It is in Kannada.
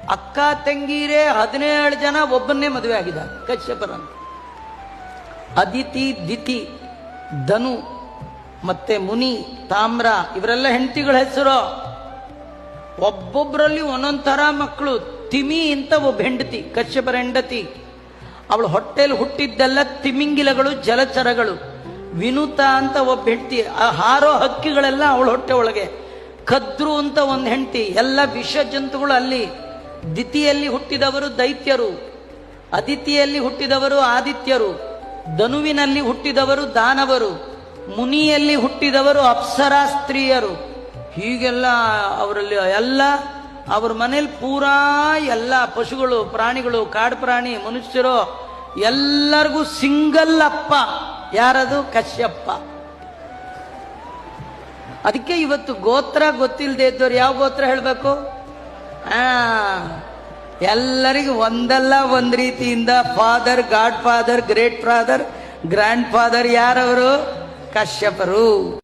ಅಕ್ಕ ತಂಗೀರೇ 17 ಜನ ಒಬ್ಬನ್ನೇ ಮದುವೆ ಆಗಿದ ಕಶ್ಯಪರಂತ. ಅದಿತಿ, ದಿತಿ, ಧನು ಮತ್ತೆ ಮುನಿ, ತಾಮ್ರ ಇವರೆಲ್ಲ ಹೆಂಡತಿಗಳ ಹೆಸರು. ಒಬ್ಬೊಬ್ಬರಲ್ಲಿ ಒಂದೊಂದ್ ತರ ಮಕ್ಕಳು. ತಿಮಿ ಅಂತ ಒಬ್ಬ ಹೆಂಡತಿ, ಕಶ್ಯಪರ ಹೆಂಡತಿ. ಅವಳು ಹೊಟ್ಟೆಯಲ್ಲಿ ಹುಟ್ಟಿದ್ದೆಲ್ಲ ತಿಮಿಂಗಿಲಗಳು, ಜಲಚರಗಳು. ವಿನುತ ಅಂತ ಒಬ್ಬ ಹೆಂಡತಿ, ಆ ಹಾರೋ ಹಕ್ಕಿಗಳೆಲ್ಲ ಅವಳ ಹೊಟ್ಟೆ ಒಳಗೆ. ಕದ್ರು ಅಂತ ಒಂದು ಹೆಂಡತಿ, ಎಲ್ಲ ವಿಷ ಜಂತುಗಳು ಅಲ್ಲಿ. ದಿತಿಯಲ್ಲಿ ಹುಟ್ಟಿದವರು ದೈತ್ಯರು, ಅದಿತಿಯಲ್ಲಿ ಹುಟ್ಟಿದವರು ಆದಿತ್ಯರು, ಧನುವಿನಲ್ಲಿ ಹುಟ್ಟಿದವರು ದಾನವರು, ಮುನಿಯಲ್ಲಿ ಹುಟ್ಟಿದವರು ಅಪ್ಸರಾ ಸ್ತ್ರೀಯರು. ಹೀಗೆಲ್ಲ ಅವರಲ್ಲಿ ಎಲ್ಲ ಅವ್ರ ಮನೇಲಿ ಪೂರಾ ಎಲ್ಲ ಪಶುಗಳು, ಪ್ರಾಣಿಗಳು, ಕಾಡು ಪ್ರಾಣಿ, ಮನುಷ್ಯರು ಎಲ್ಲರಿಗೂ ಸಿಂಗಲ್ ಅಪ್ಪ. ಯಾರದು? ಕಶ್ಯಪ. ಅದಕ್ಕೆ ಇವತ್ತು ಗೋತ್ರ ಗೊತ್ತಿಲ್ಲದೆ ಇದ್ದವ್ರು ಯಾವ ಗೋತ್ರ ಹೇಳಬೇಕು? ಎಲ್ಲರಿಗೂ ಒಂದಲ್ಲ ಒಂದ್ ರೀತಿಯಿಂದ father, god father, great father, grand father ಯಾರವರು? ಕಶ್ಯಪರು.